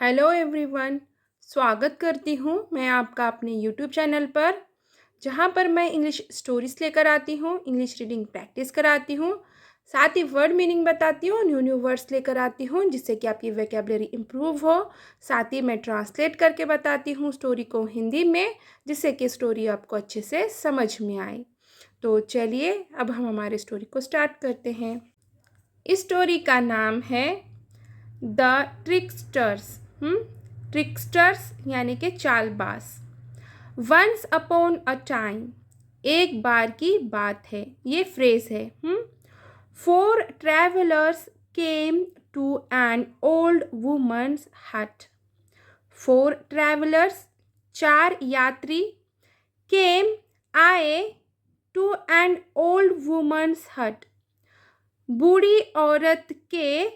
Hello everyone. स्वागत करती हूँ मैं आपका अपने यूट्यूब चैनल पर, जहाँ पर मैं इंग्लिश स्टोरीज लेकर आती हूँ, इंग्लिश रीडिंग प्रैक्टिस कराती हूँ, साथ ही वर्ड मीनिंग बताती हूँ, न्यू न्यू वर्ड्स लेकर आती हूँ जिससे कि आपकी वोकैबुलरी इम्प्रूव हो। साथ ही मैं ट्रांसलेट करके बताती हूँ स्टोरी को हिंदी में, जिससे कि स्टोरी आपको अच्छे से समझ में आए। तो चलिए अब हम हमारे स्टोरी को स्टार्ट करते हैं। इस स्टोरी का नाम है द ट्रिकस्टर्स। ट्रिकस्टर्स यानी कि चालबाज। वंस अपॉन अ टाइम, एक बार की बात है, ये फ्रेज है। Four travellers came to an old woman's hut. Four travellers, चार यात्री, केम आए, टू एन ओल्ड वुमन्स हट, बूढ़ी औरत के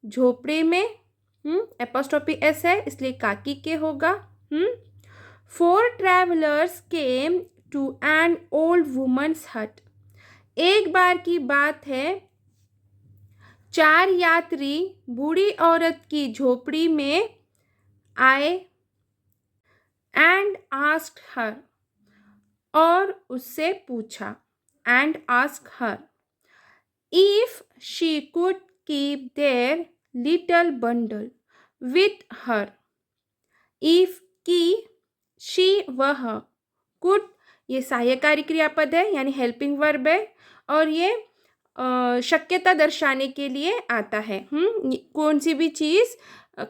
झोपड़े में। एपोस्ट्रोफी एस है इसलिए काकी के होगा। Four travellers came to an old woman's hut, एक बार की बात है, चार यात्री बूढ़ी औरत की झोपड़ी में आए। एंड आस्क्ड हर, और उससे पूछा। And asked her if she could keep their little bundle with her। if की she वह, could ये सहायकारी क्रियापद है यानी हेल्पिंग वर्ब है, और ये शक्यता दर्शाने के लिए आता है। कौन सी भी चीज़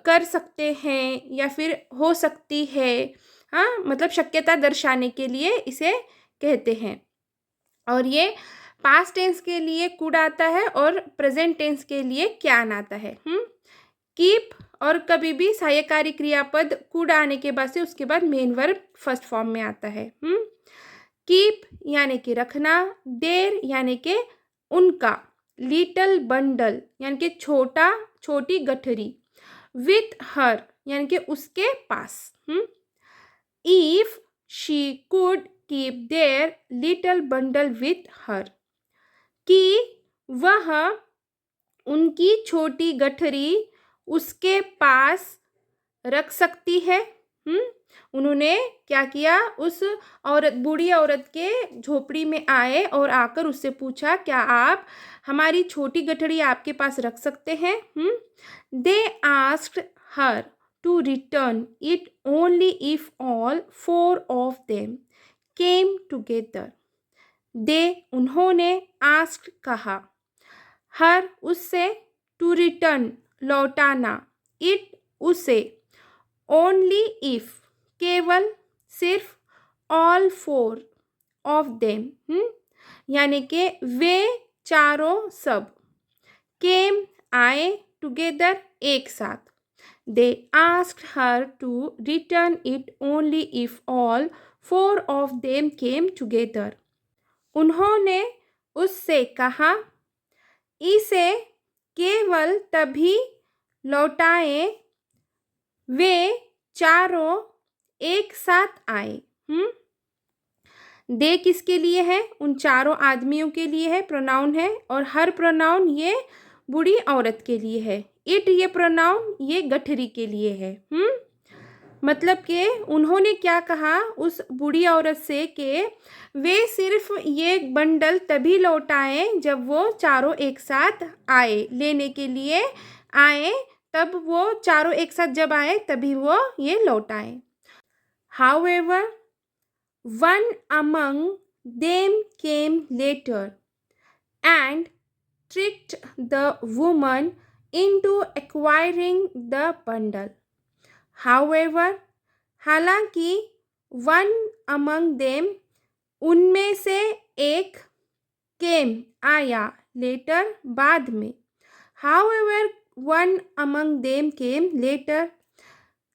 कर सकते हैं या फिर हो सकती है, हाँ, मतलब शक्यता दर्शाने के लिए इसे कहते हैं। और ये पास्ट टेंस के लिए कुड आता है और प्रेजेंट टेंस के लिए कैन आता है। कीप और कभी भी सहायकारी क्रियापद कुड आने के बाद से उसके बाद मेन वर्ब फर्स्ट फॉर्म में आता है। कीप यानी कि रखना, देर यानी कि उनका, लिटल बंडल यानी कि छोटा छोटी गठरी, विथ हर यानी कि उसके पास। If she could keep their little bundle with her, कि वह उनकी छोटी गठरी उसके पास रख सकती है। उन्होंने क्या किया, उस औरत, बूढ़ी औरत के झोपड़ी में आए और आकर उससे पूछा, क्या आप हमारी छोटी गठरी आपके पास रख सकते हैं? They asked her to return it only if all four of them came together. They उन्होंने, आस्क्ड कहा, हर उससे, टू रिटर्न लौटाना, इट उसे, ओनली इफ केवल, सिर्फ, ऑल फोर ऑफ देम यानी कि वे चारों सब, केम आए, टुगेदर एक साथ। They asked her to return it only if all four of them came together. उन्होंने उससे कहा, इसे केवल तभी लौटाएं वे चारों एक साथ आए। दे किसके लिए है? उन चारों आदमियों के लिए है, प्रोनाउन है, और हर प्रोनाउन ये बूढ़ी औरत के लिए है। इट ये प्रोनाउन ये गठरी के लिए है। मतलब कि उन्होंने क्या कहा उस बूढ़ी औरत से कि वे सिर्फ ये बंडल तभी लौटाएं जब वो चारों एक साथ आए, लेने के लिए आए, तब वो चारों एक साथ जब आए तभी वो ये लौटाएं। However, one among them came later and tricked the woman into acquiring the bundle। However, हालांकि, one among them उनमें से एक, came आया, later बाद में। However, one among them came later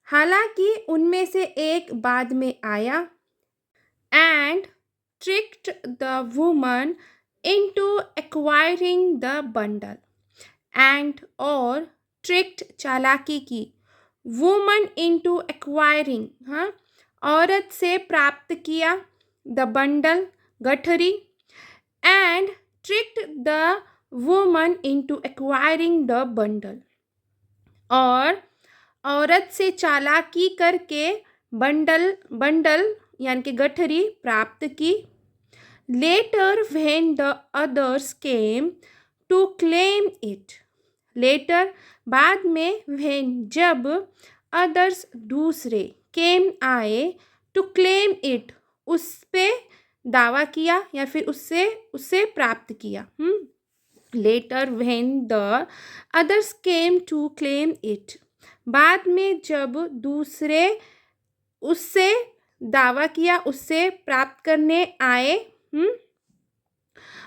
हालांकि उनमें से एक बाद में आया। And tricked the woman into acquiring the bundle। and और tricked चालाकी की, woman into acquiring औरत से प्राप्त किया, the bundle गठरी, and tricked the woman into acquiring the bundle और औरत से चालाकी करके बंडल बंडल यानी कि गठरी प्राप्त की। Later when the others came to claim it. Later बाद में, व्हेन जब, अदर्स दूसरे, केम आए, टू क्लेम इट उस पे दावा किया या फिर उससे उससे प्राप्त किया। Later when the others came to claim it, बाद में जब दूसरे उससे दावा किया, उससे प्राप्त करने आए।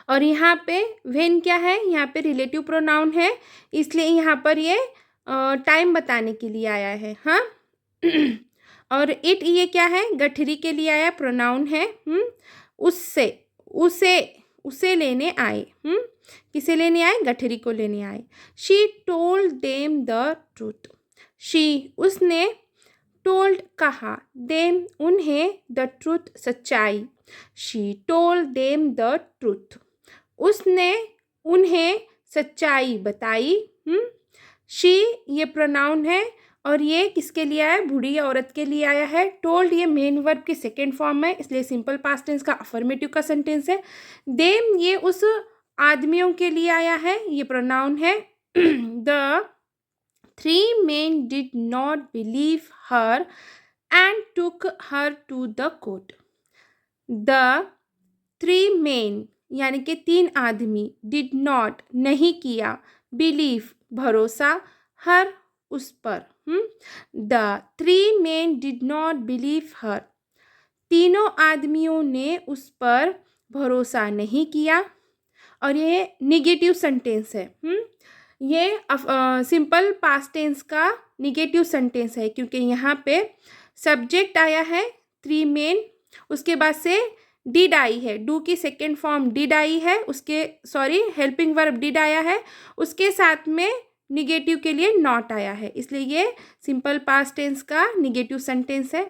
और यहाँ पे व्हेन क्या है, यहाँ पे रिलेटिव प्रोनाउन है, इसलिए यहाँ पर ये टाइम बताने के लिए आया है। हाँ और इट ये क्या है, गठरी के लिए आया प्रोनाउन है। उससे, उसे, उसे लेने आए। किसे लेने आए, गठरी को लेने आए। She told them the truth. She उसने, टोल्ड कहा, देम उन्हें, द ट्रूथ सच्चाई। She told them the truth उसने उन्हें सच्चाई बताई। शी ये प्रोनाउन है और ये किसके लिए आया है, बूढ़ी औरत के लिए आया है। टोल्ड ये मेन वर्ब की सेकेंड फॉर्म है, इसलिए सिंपल पास्ट टेंस का अफर्मेटिव का सेंटेंस है। देम ये उस आदमियों के लिए आया है, ये प्रोनाउन है। The 3 men did not believe her and took her to the court. The 3 men यानी कि 3 आदमी, did not नहीं किया, believe भरोसा, her उस पर। The 3 men did not believe her, तीनों आदमियों ने उस पर भरोसा नहीं किया। और ये निगेटिव सेंटेंस है। ये सिंपल पास्ट टेंस का निगेटिव सेंटेंस है, क्योंकि यहाँ पे सब्जेक्ट आया है 3 मेन, उसके बाद से डिड आई है, डू की सेकेंड फॉर्म डिड आई है, उसके हेल्पिंग वर्ब डिड आया है, उसके साथ में निगेटिव के लिए नॉट आया है, इसलिए ये सिंपल पास्ट टेंस का निगेटिव सेंटेंस है।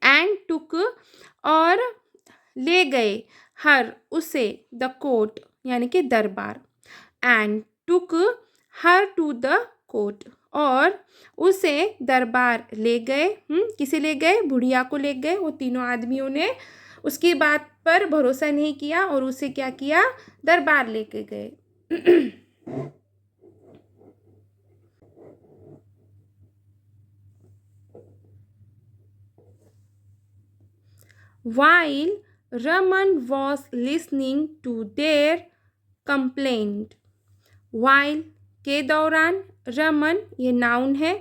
एंड टुक और ले गए, हर उसे, द कोर्ट यानी कि दरबार। And took her to the court और उसे दरबार ले गए। किसे ले गए, बुढ़िया को ले गए। वो तीनों आदमियों ने उसकी बात पर भरोसा नहीं किया और उसे क्या किया, दरबार लेके गए। While Raman was listening to their complaint, while के दौरान, रमन ये नाउन है,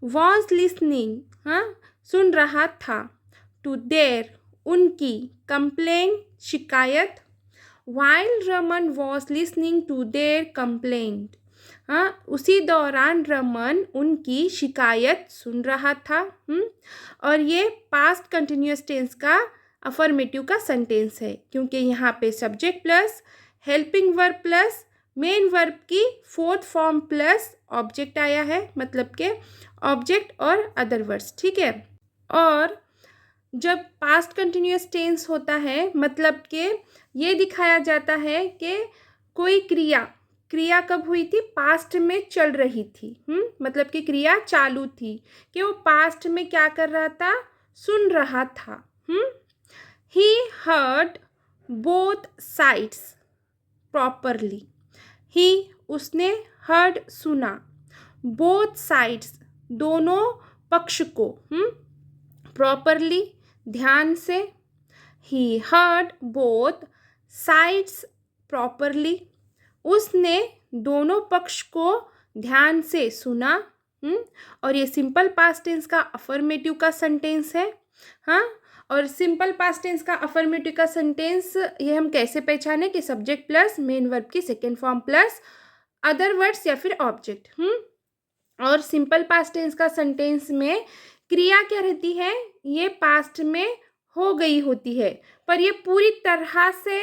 was listening हाँ सुन रहा था, to their उनकी, complaint शिकायत। while Raman was listening to their complaint हाँ उसी दौरान रमन उनकी शिकायत सुन रहा था। और ये पास्ट कंटिन्यूअस टेंस का अफर्मेटिव का सेंटेंस है, क्योंकि यहाँ पे subject plus helping verb plus main verb की फोर्थ फॉर्म प्लस ऑब्जेक्ट आया है, मतलब के ऑब्जेक्ट और अदर वर्ड्स। ठीक है। और जब पास्ट कंटिन्यूअस टेंस होता है, मतलब के ये दिखाया जाता है कि कोई क्रिया कब हुई थी, पास्ट में चल रही थी। मतलब कि क्रिया चालू थी, कि वो पास्ट में क्या कर रहा था, सुन रहा था। He heard both sides properly. He उसने, हर्ड सुना, बोथ साइड्स दोनों पक्ष को, प्रॉपरली ध्यान से। ही हर्ड बोथ साइड्स प्रॉपरली उसने दोनों पक्ष को ध्यान से सुना। और ये सिंपल पास्ट टेंस का अफर्मेटिव का सेंटेंस है। हाँ और सिंपल पास्ट टेंस का अफर्मेटिव का सेंटेंस ये हम कैसे पहचाने कि सब्जेक्ट प्लस मेन वर्ब की second form plus other words या फिर ऑब्जेक्ट। और सिंपल पास्ट टेंस का सेंटेंस में क्रिया क्या रहती है, ये पास्ट में हो गई होती है, पर ये पूरी तरह से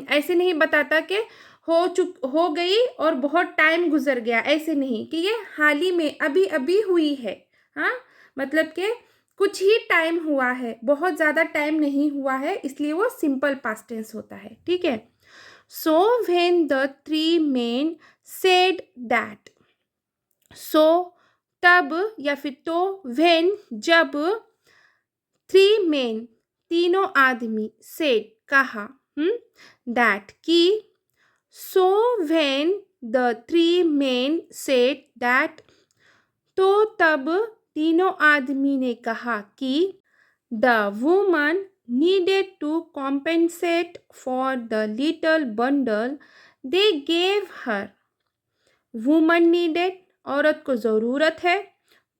ऐसे नहीं बताता कि हो गई और बहुत टाइम गुजर गया, ऐसे नहीं, कि ये हाल ही में अभी अभी हुई है। हाँ मतलब कि कुछ ही टाइम हुआ है, बहुत ज़्यादा टाइम नहीं हुआ है, इसलिए वो सिंपल पास्ट टेंस होता है। ठीक है। So when the 3 men said that, सो तब या फिर तो व्हेन जब 3 men तीनों आदमी सेड कहा दैट कि so when the 3 men said that तो तब तीनों आदमी ने कहा कि the woman needed to compensate for the little bundle they gave her. Woman needed औरत को ज़रूरत है,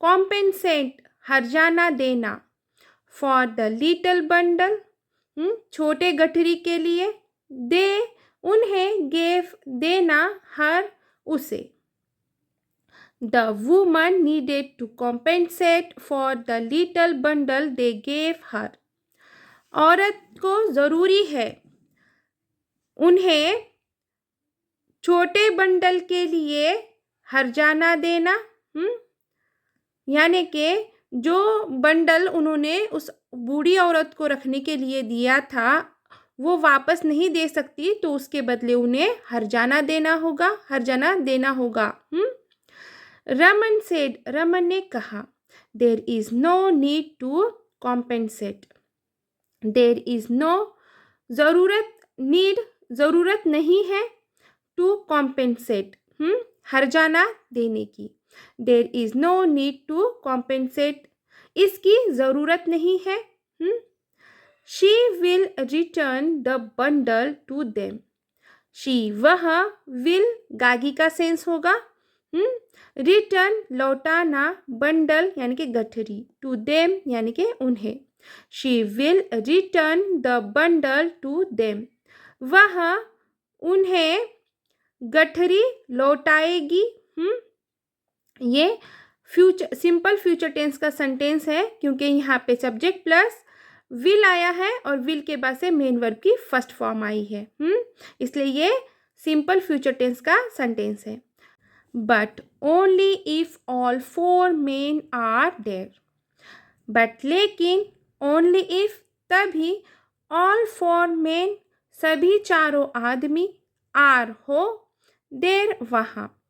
कॉम्पेंसेट हर्जाना देना, फॉर द लिटल बंडल छोटे गठरी के लिए, दे उन्हें, गेव देना, हर उसे. The woman needed to compensate for the little bundle they gave her. औरत को ज़रूरी है उन्हें छोटे बंडल के लिए हर्जाना देना, यानी कि जो बंडल उन्होंने उस बूढ़ी औरत को रखने के लिए दिया था वो वापस नहीं दे सकती, तो उसके बदले उन्हें हर्जाना देना होगा. रमन सेड रमन ने कहा there is no need to compensate. There is no ज़रूरत नहीं है, टू कॉम्पेंसेट हर्जाना देने की. There is no need to compensate इसकी ज़रूरत नहीं है. She will return the bundle to them. She वह, विल गागी का सेंस होगा, रिटर्न लौटाना, बंडल यानी कि गठरी, टू देम यानी कि उन्हें. She will return the bundle to them. वह उन्हें गठरी लौटाएगी. ये सिंपल फ्यूचर टेंस का सेंटेंस है क्योंकि यहाँ पे सब्जेक्ट प्लस विल आया है और विल के बाद से मेन वर्ब की फर्स्ट फॉर्म आई है, इसलिए ये सिंपल फ्यूचर टेंस का सेंटेंस है. But only if all 4 men are there. But लेकिन, ओनली इफ तभी, ऑल 4 men सभी चारों आदमी, आर हो, देयर वहाँ.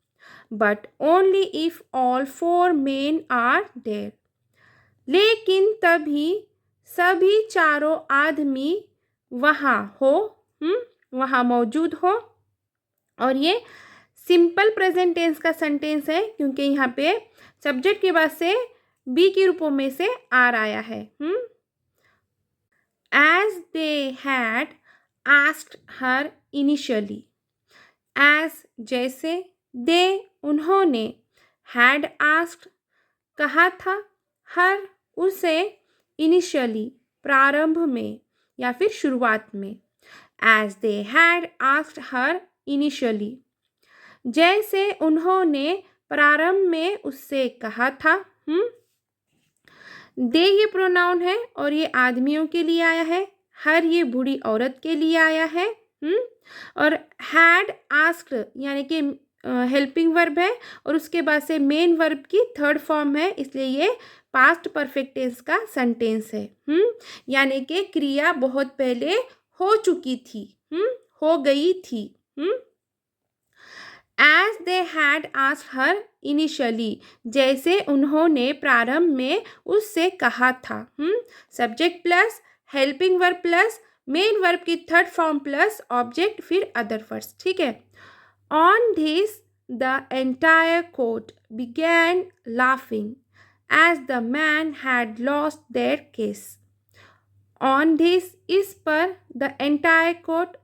But only if all 4 men are there. लेकिन तभी सभी चारों आदमी वहाँ हो, वहाँ मौजूद हो. और ये सिंपल प्रेजेंट टेंस का सेंटेंस है क्योंकि यहाँ पे सब्जेक्ट के बाद से बी के रूपों में से आर आया है. As they had asked her initially. As जैसे, दे उन्होंने, हैड आस्क्ड कहा था, हर उसे, इनिशियली प्रारंभ में या फिर शुरुआत में. As they had asked her initially जैसे उन्होंने प्रारंभ में उससे कहा था. दे ये प्रोनाउन है और ये आदमियों के लिए आया है, हर ये बूढ़ी औरत के लिए आया है. और हैड आस्क्ड यानी कि हेल्पिंग वर्ब है और उसके बाद से मेन वर्ब की थर्ड फॉर्म है, इसलिए ये पास्ट परफेक्ट टेंस का सेंटेंस है. यानी कि क्रिया बहुत पहले हो चुकी थी, हो गई थी. As they had asked her initially जैसे उन्होंने प्रारंभ में उससे कहा था. Subject plus helping verb plus main verb की थर्ड फॉर्म प्लस ऑब्जेक्ट फिर अदर वर्ड्स. ठीक है. On this the entire court began laughing as the man had lost their case. On this इस पर, द एंटायर कोर्ट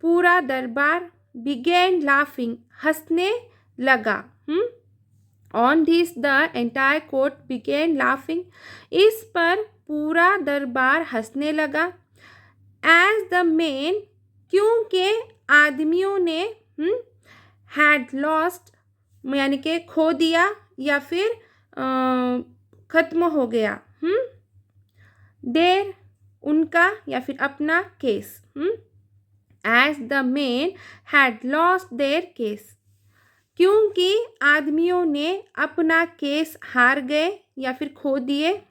पूरा दरबार, begin laughing हंसने लगा. On this the entire court began laughing इस पर पूरा दरबार हंसने लगा. एज द मेन क्योंकि आदमियों ने, हैड लॉस्ट यानी कि खो दिया या फिर खत्म हो गया, देर उनका या फिर अपना case. As the men had lost their case क्योंकि आदमियों ने अपना केस हार गए या फिर खो दिए.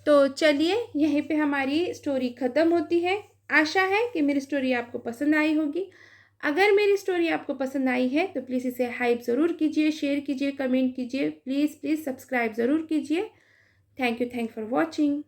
तो चलिए यहीं पे हमारी स्टोरी ख़त्म होती है. आशा है कि मेरी स्टोरी आपको पसंद आई होगी. अगर मेरी स्टोरी आपको पसंद आई है तो प्लीज़ इसे हाइप ज़रूर कीजिए, शेयर कीजिए, कमेंट कीजिए, प्लीज़ सब्सक्राइब ज़रूर कीजिए। Thank you for watching.